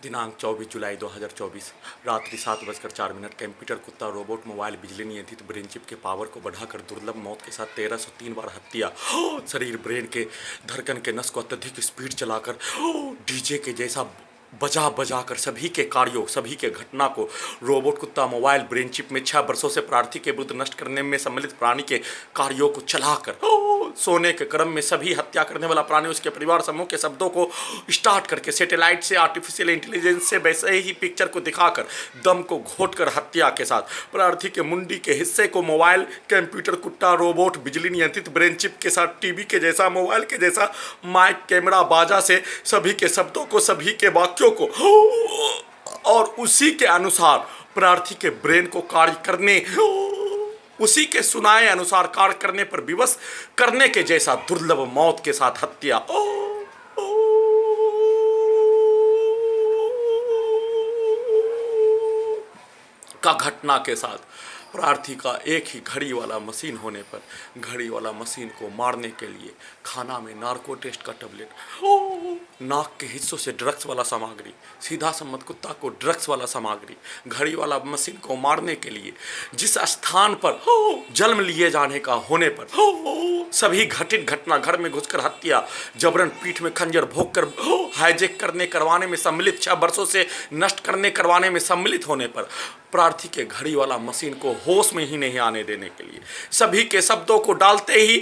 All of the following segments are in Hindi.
दिनांक 24 जुलाई 2024 रात्रि 7:04 कंप्यूटर कुत्ता रोबोट मोबाइल बिजली नियंत्रित ब्रेन चिप के पावर को बढ़ाकर दुर्लभ मौत के साथ 1303 बार हत्या। शरीर ब्रेन के धड़कन के नस को अत्यधिक स्पीड चलाकर डीजे के जैसा बजा बजा कर सभी के कार्यों सभी के घटना को रोबोट कुत्ता मोबाइल ब्रेन चिप में 6 वर्षों से प्रार्थी के विरुद्ध नष्ट करने में सम्मिलित प्राणी के कार्यों को चलाकर सोने के क्रम में सभी हत्या करने वाला प्राणी उसके परिवार समूह के शब्दों को स्टार्ट करके सैटेलाइट से आर्टिफिशियल इंटेलिजेंस से वैसे ही पिक्चर को दिखाकर दम को घोटकर हत्या के साथ प्रार्थी के मुंडी के हिस्से को मोबाइल कंप्यूटर कुत्ता रोबोट बिजली नियंत्रित ब्रेन चिप के साथ टीवी के जैसा मोबाइल के जैसा माइक कैमरा बाजा से सभी के शब्दों को सभी के वाक्यों को और उसी के अनुसार प्रार्थी के ब्रेन को कार्य करने उसी के सुनाए अनुसार कार्य करने पर विवश करने के जैसा दुर्लभ मौत के साथ हत्या का घटना के साथ प्रार्थी का एक ही घड़ी वाला मशीन होने पर घड़ी वाला मशीन को मारने के लिए खाना में नार्को टेस्ट का टैबलेट नाक के हिस्सों से ड्रग्स वाला सामग्री सीधा सम्मत कुत्ता को ड्रग्स वाला सामग्री घड़ी वाला मशीन को मारने के लिए जिस स्थान पर जन्म लिए जाने का होने पर सभी घटित घटना घर में घुसकर हत्या जबरन पीठ में खंजर भोग कर हाईजेक करने करवाने में सम्मिलित 6 वर्षों से नष्ट करने करवाने में सम्मिलित होने पर प्रार्थी के घड़ी वाला मशीन को होश में ही नहीं आने देने के लिए सभी के शब्दों को डालते ही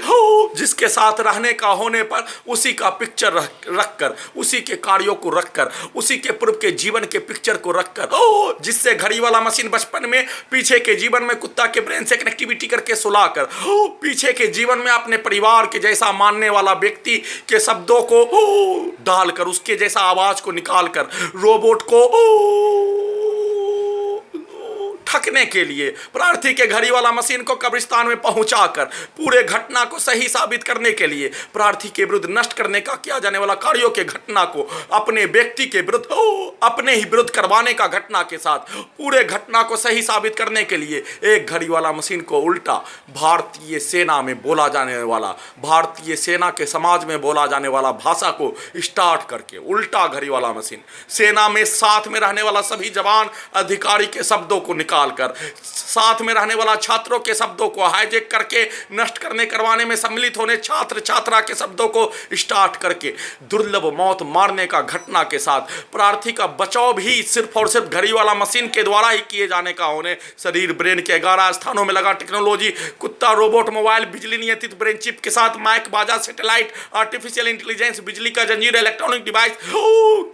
जिसके साथ रहने का होने पर उसी का पिक्चर रखकर उसी के कार्यों को रखकर उसी के पूर्व के जीवन के पिक्चर को रखकर जिससे घड़ी वाला मशीन बचपन में पीछे के जीवन में कुत्ता के ब्रेन से कनेक्टिविटी करके सुलाकर पीछे के जीवन में अपने परिवार के जैसा मानने वाला व्यक्ति के शब्दों को डालकर उसके जैसा आवाज को निकालकर रोबोट को ठकने के लिए प्रार्थी के घड़ी वाला मशीन को कब्रिस्तान में पहुंचाकर पूरे घटना को सही साबित करने के लिए प्रार्थी के विरुद्ध नष्ट करने का किया जाने वाला कार्यों के घटना को अपने व्यक्ति के विरुद्ध अपने ही विरुद्ध करवाने का घटना के साथ पूरे घटना को सही साबित करने के लिए एक घड़ी वाला मशीन को उल्टा भारतीय सेना में बोला जाने वाला भारतीय सेना के समाज में बोला जाने वाला भाषा को स्टार्ट करके उल्टा घड़ी वाला मशीन सेना में साथ में रहने वाला सभी जवान अधिकारी के शब्दों को निकाल कर साथ में रहने वाला छात्रों के शब्दों को हाईजेक करके नष्ट करने करवाने में सम्मिलित होने छात्र छात्रा के शब्दों को स्टार्ट करके दुर्लभ मौत मारने का घटना के साथ प्रार्थी का बचाव भी सिर्फ और सिर्फ घड़ी वाला मशीन के द्वारा ही किए जाने का होने शरीर ब्रेन के 11 स्थानों में लगा टेक्नोलॉजी कुत्ता रोबोट मोबाइल बिजली नियंत्रित ब्रेन चिप के साथ माइक बाजा सैटेलाइट आर्टिफिशियल इंटेलिजेंस बिजली का जंजीर इलेक्ट्रॉनिक डिवाइस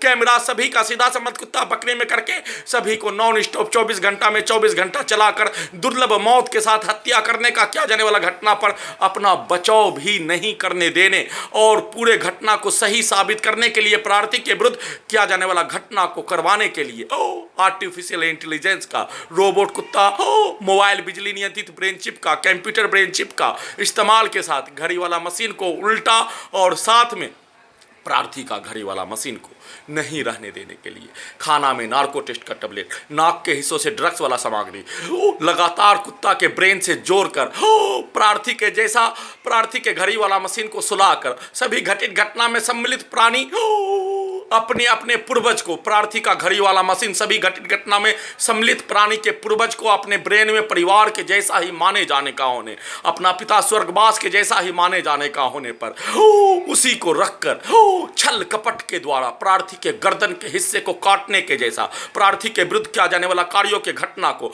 कैमरा सभी का सीधा संबंध कुत्ता बकरे में करके सभी को नॉन स्टॉप 24 घंटा में 24 घंटा चलाकर दुर्लभ मौत के साथ हत्या करने का किया जाने वाला घटना पर अपना बचाव भी नहीं करने देने और पूरे घटना को सही साबित करने के लिए प्रार्थी के विरुद्ध किया जाने वाला घटना को करवाने के लिए आर्टिफिशियल इंटेलिजेंस का रोबोट कुत्ता मोबाइल बिजली नियंत्रित ब्रेन चिप का कंप्यूटर ब्रेन चिप का इस्तेमाल के साथ घड़ी वाला मशीन को उल्टा और साथ में प्रार्थी का घड़ी वाला मशीन को नहीं रहने देने के लिए खाना में नार्को टेस्ट का टैबलेट नाक के हिस्सों से ड्रग्स वाला सामग्री लगातार कुत्ता के ब्रेन से जोड़कर प्रार्थी के जैसा प्रार्थी के घड़ी वाला मशीन को सुलाकर सभी घटित घटना में सम्मिलित प्राणी अपने अपने पूर्वज को प्रार्थी का घड़ी वाला मशीन सभी घटित घटना में सम्मिलित प्राणी के पूर्वज को अपने ब्रेन में परिवार के जैसा ही माने जाने का होने अपना पिता स्वर्गवास के जैसा ही माने जाने का होने पर उसी को रखकर छल कपट के द्वारा प्रार्थी के गर्दन के हिस्से को काटने के जैसा प्रार्थी के विरुद्ध किया जाने वाला कार्यों के घटना को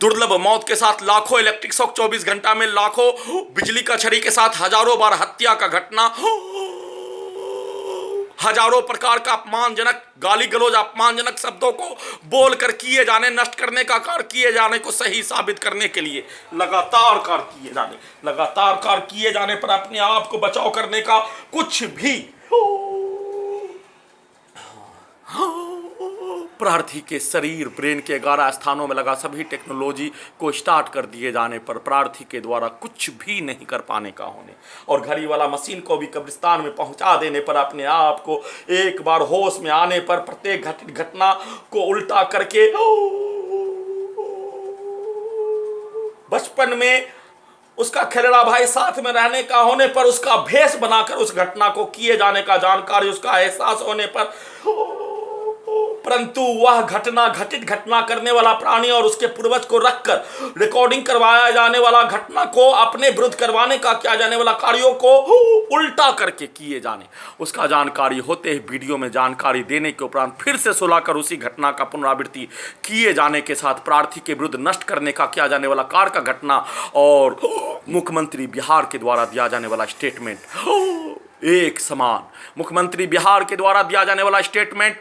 दुर्लभ मौत के साथ लाखों इलेक्ट्रिक शॉक 24 घंटा में लाखों बिजली का छड़ी के साथ हजारों बार हत्या का घटना हजारों प्रकार का अपमानजनक गाली गलौज अपमानजनक शब्दों को बोलकर किए जाने नष्ट करने का कार्य किए जाने को सही साबित करने के लिए लगातार कार्य किए जाने पर अपने आप को बचाव करने का कुछ भी प्रार्थी के शरीर ब्रेन के 11 स्थानों में लगा सभी टेक्नोलॉजी को स्टार्ट कर दिए जाने पर प्रार्थी के द्वारा कुछ भी नहीं कर पाने का होने और घड़ी वाला मशीन को भी कब्रिस्तान में पहुंचा देने पर अपने आप को एक बार होश में आने पर प्रत्येक घटित घटना को उल्टा करके बचपन में उसका खलेड़ा भाई साथ में रहने का होने पर उसका भेष बनाकर उस घटना को किए जाने का जानकारी उसका एहसास होने पर परंतु वह घटना करने वाला प्राणी और उसके पूर्वज को रखकर रिकॉर्डिंग करवाया जाने वाला घटना को अपने विरुद्ध करवाने का किया जाने वाला कार्यों को उल्टा करके किए जाने, उसका जानकारी होते ही वीडियो में जानकारी देने के उपरांत फिर से सुलाकर उसी घटना का पुनरावृत्ति किए जाने के साथ प्रार्थी के विरुद्ध नष्ट करने का किया जाने वाला कार्य का घटना और मुख्यमंत्री बिहार के द्वारा दिया जाने वाला स्टेटमेंट एक समान। मुख्यमंत्री बिहार के द्वारा दिया जाने वाला स्टेटमेंट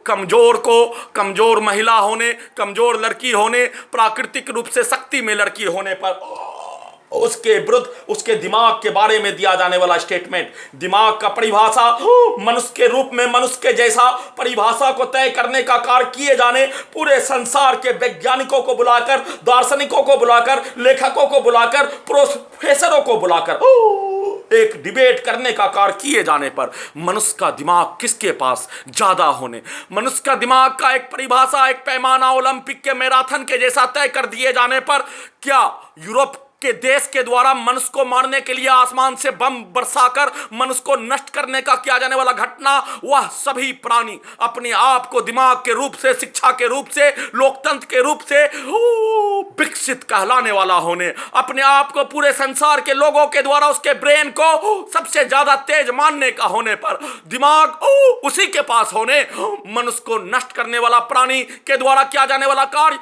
कमजोर को कमजोर महिला होने, कमजोर लड़की होने, प्राकृतिक रूप से शक्ति में लड़की होने पर उसके विरुद्ध उसके दिमाग के बारे में दिया जाने वाला स्टेटमेंट। दिमाग का परिभाषा मनुष्य के रूप में मनुष्य के जैसा परिभाषा को तय करने का कार्य किए जाने, पूरे संसार के वैज्ञानिकों को बुलाकर, दार्शनिकों को बुलाकर, लेखकों को बुलाकर, प्रोफेसरों को बुलाकर एक डिबेट करने का कार्य किए जाने पर मनुष्य का दिमाग किसके पास ज्यादा होने, मनुष्य का दिमाग का एक परिभाषा, एक पैमाना ओलंपिक के मैराथन के जैसा तय कर दिए जाने पर क्या यूरोप के देश के द्वारा मनुष्य को मारने के लिए आसमान से बम बरसाकर मनुष्य को नष्ट करने का किया जाने वाला घटना, वह सभी प्राणी अपने आप को दिमाग के रूप से, शिक्षा के रूप से, लोकतंत्र के रूप से विकसित कहलाने वाला होने, अपने आप को पूरे संसार के लोगों के द्वारा उसके ब्रेन को सबसे ज्यादा तेज मानने का होने पर दिमाग उसी के पास होने, मनुष्य को नष्ट करने वाला प्राणी के द्वारा किया जाने वाला कार्य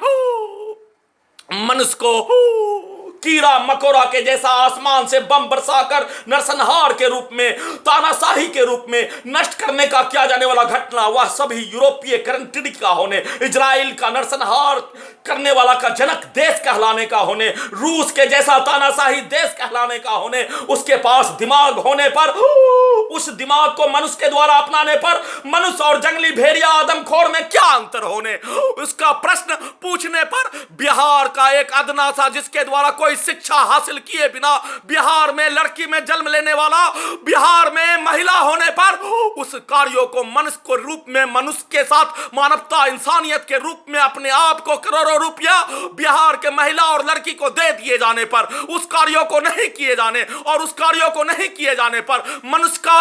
मनुष्य को कीड़ा मकोड़ा के जैसा आसमान से बम बरसाकर नरसंहार के रूप में, तानाशाही के रूप में नष्ट करने का किया जाने वाला घटना, वह सभी यूरोपीय कंट्री का होने, इजराइल का नरसंहार करने वाला का जनक देश कहलाने का होने, रूस के जैसा तानाशाही देश कहलाने का होने, उसके पास दिमाग होने पर, उस दिमाग को मनुष्य के द्वारा अपनाने पर मनुष्य और जंगली भेड़िया आदमखोर में क्या अंतर होने, उसका प्रश्न पूछने पर बिहार का एक अदना सा जिसके द्वारा कोई शिक्षा हासिल किए बिना बिहार में लड़की में जन्म लेने वाला, बिहार में महिला होने पर उस कार्यों को मनुष्य को रूप में, मनुष्य के साथ मानवता इंसानियत के रूप में अपने आप को करोड़ों रुपया बिहार के महिला और लड़की को दे दिए जाने पर, उस कार्यों को नहीं किए जाने और उस कार्यों को नहीं किए जाने पर मनुष्य का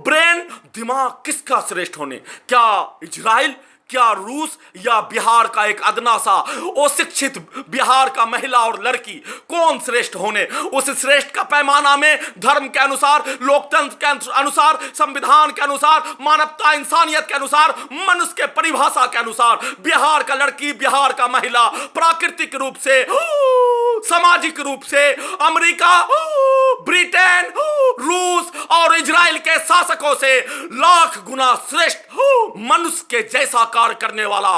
ब्रेन, दिमाग किसका श्रेष्ठ होने, क्या इजराइल, क्या रूस या बिहार का एक अदना सा अशिक्षित बिहार का महिला और लड़की, कौन श्रेष्ठ होने? उस श्रेष्ठ का पैमाना में धर्म के अनुसार, लोकतंत्र के अनुसार, संविधान के अनुसार, मानवता इंसानियत के अनुसार, मनुष्य के परिभाषा के अनुसार बिहार का लड़की, बिहार का महिला प्राकृतिक रूप से, सामाजिक रूप से अमेरिका, ब्रिटेन, रूस और इजराइल के शासकों से लाख गुना श्रेष्ठ मनुष्य के जैसा कार्य करने वाला,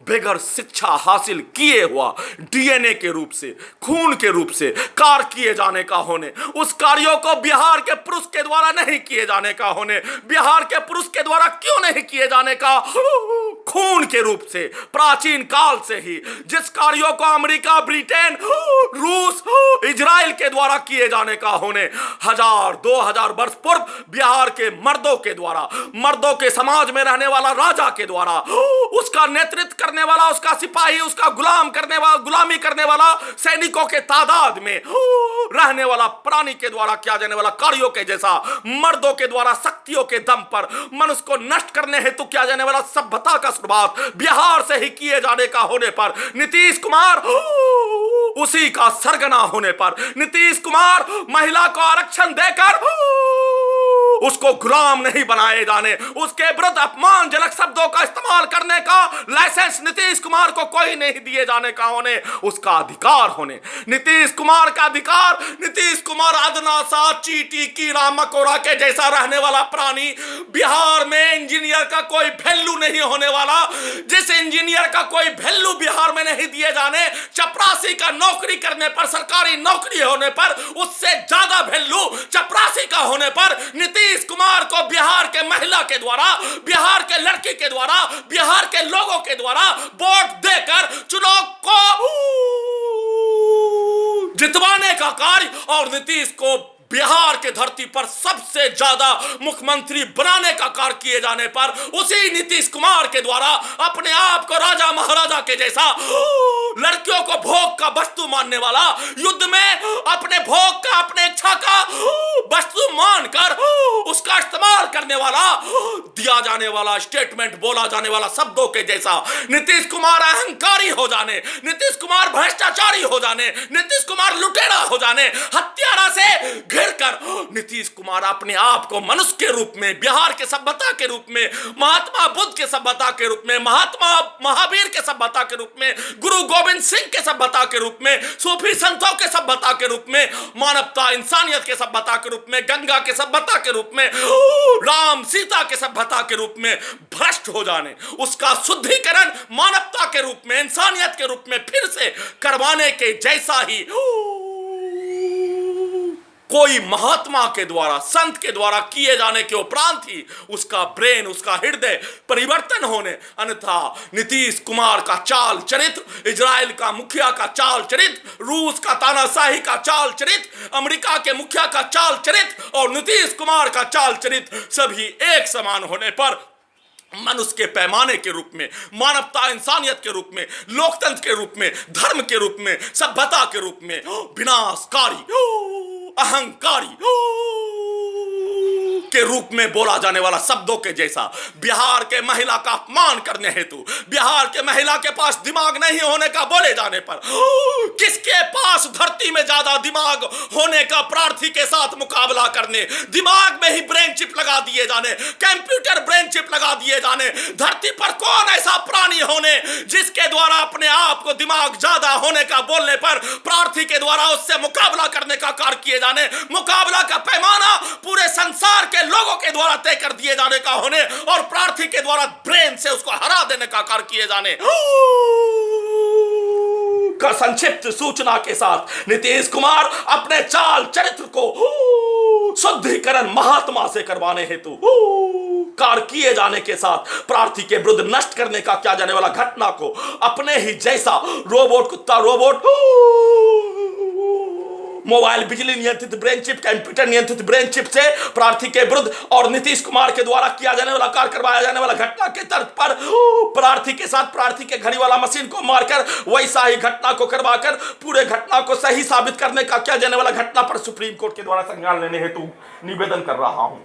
बगैर शिक्षा हासिल किए हुआ, डीएनए के रूप से, खून के रूप से कार्य किए जाने का होने, उस कार्यों को बिहार के पुरुष के द्वारा नहीं किए जाने का होने, बिहार के पुरुष के द्वारा क्यों नहीं किए जाने का, खून के रूप से प्राचीन काल से ही जिस कार्यों को अमेरिका, ब्रिटेन, रूस, इजराइल के द्वारा किए जाने का होने, 1000-2000 वर्ष पूर्व बिहार के मर्दों के द्वारा, मर्दों के समाज में रहने वाला राजा के द्वारा, उसका नेतृत्व करने वाला, उसका सिपाही, उसका गुलाम करने वाला, गुलामी करने वाला सैनिकों के तादाद में रहने वाला प्राणी के द्वारा किया जाने वाला कार्यों के जैसा, मर्दों के द्वारा शक्तियों के दम पर मनुष्य को नष्ट करने हेतु किया जाने वाला सभ्यता का शुरुआत बिहार से ही किए जाने का होने पर नीतीश कुमार, उसी का सरगना होने पर नीतीश कुमार महिला को आरक्षण देकर उसको गुलाम नहीं बनाए जाने, उसके विरुद्ध अपमानजनक शब्दों का इस्तेमाल करने का लाइसेंस नीतीश कुमार को कोई नहीं दिए जाने का होने, उसका अधिकार होने, नीतीश कुमार का अधिकार, नीतीश कुमार अदना सा चींटी, कीड़ा मकोड़ा के जैसा रहने वाला प्राणी, बिहार में इंजीनियर का कोई वैल्यू नहीं होने वाला, जिस इंजीनियर का कोई वैल्यू बिहार में नहीं दिए जाने, चपरासी का नौकरी करने पर, सरकारी नौकरी होने पर उससे ज्यादा वैल्यू चपरासी का होने पर नीतीश कुमार को बिहार के महिला के द्वारा, बिहार के लड़की के द्वारा, बिहार के लोगों के द्वारा वोट देकर चुनाव को जितवाने का कार्य और नीतीश को बिहार के धरती पर सबसे ज्यादा मुख्यमंत्री बनाने का कार्य किए जाने पर उसी नीतीश कुमार के द्वारा अपने आप को राजा महाराजा के जैसा लड़कियों को भोग का वस्तु मानने वाला, युद्ध में अपने भोग का, अपने इच्छा का वस्तु मानकर उसका इस्तेमाल करने वाला, दिया जाने वाला स्टेटमेंट, बोला जाने वाला शब्दों के जैसा नीतीश कुमार अहंकारी हो जाने, नीतीश कुमार भ्रष्टाचारी हो जाने, नीतीश कुमार लुटेरा हो जाने, हत्यारा से घिर कर नीतीश कुमार अपने आप को मनुष्य के रूप में, बिहार के सभ्यता के रूप में, महात्मा बुद्ध के सभ्यता के रूप में, महात्मा महावीर के सभ्यता के रूप में, गुरु गोविंद सिंह के सभ्यता के रूप में, सूफी संतों के सभ्यता के रूप में, मानवता इंसानियत के सभ्यता के रूप में, गंगा के सभ्यता के रूप में, राम सीता के सभ्यता के रूप में भ्रष्ट हो जाने, उसका शुद्धिकरण मानवता के रूप में, इंसानियत के रूप में फिर से करवाने के जैसा ही कोई महात्मा के द्वारा, संत के द्वारा किए जाने के उपरांत ही उसका ब्रेन, उसका हृदय परिवर्तन होने, अन्यथा नीतीश कुमार का चाल चरित्र, इजराइल का मुखिया का चाल चरित्र, रूस का तानाशाही का चाल चरित्र, अमेरिका के मुखिया का चाल चरित्र और नीतीश कुमार का चाल चरित्र सभी एक समान होने पर मनुष्य के पैमाने के रूप में, मानवता इंसानियत के रूप में, लोकतंत्र के रूप में, धर्म के रूप में, सभ्यता के रूप में विनाशकारी, अहंकारी के रूप में बोला जाने वाला शब्दों के जैसा बिहार के महिला का अपमान करने हेतु, बिहार के महिला के पास दिमाग नहीं होने का बोले जाने पर किसके पास धरती में ज्यादा दिमाग होने का प्रार्थी के साथ मुकाबला करने, दिमाग में ही ब्रेन चिप लगा दिए जाने, कंप्यूटर ब्रेन चिप लगा दिए जाने, धरती पर कौन ऐसा प्राणी होने जिसके द्वारा अपने आप को दिमाग ज्यादा होने का बोलने पर प्रार्थी के द्वारा उससे मुकाबला करने का कार्य किए जाने, मुकाबला का पैमाना पूरे संसार के लोगों के द्वारा तय कर दिए जाने का होने और प्रार्थी के द्वारा ब्रेन से उसको हरा देने का कार्य किए जाने का संक्षिप्त सूचना के साथ नीतीश कुमार अपने चाल चरित्र को शुद्धिकरण महात्मा से करवाने हेतु कार्य किए जाने के साथ प्रार्थी के विरुद्ध नष्ट करने का किया जाने वाला घटना को अपने ही जैसा रोबोट, कुत्ता रोबोट, मोबाइल बिजली नियंत्रित ब्रेन चिप, कंप्यूटर नियंत्रित ब्रेन चिप से प्रार्थी के विरुद्ध और नीतीश कुमार के द्वारा किया जाने वाला कार्य करवाया जाने वाला घटना के तर्क पर प्रार्थी के साथ प्रार्थी के घड़ी वाला मशीन को मारकर वैसा ही घटना को करवाकर पूरे घटना को सही साबित करने का किया जाने वाला घटना पर सुप्रीम कोर्ट के द्वारा संज्ञान लेने हेतु निवेदन कर रहा हूं।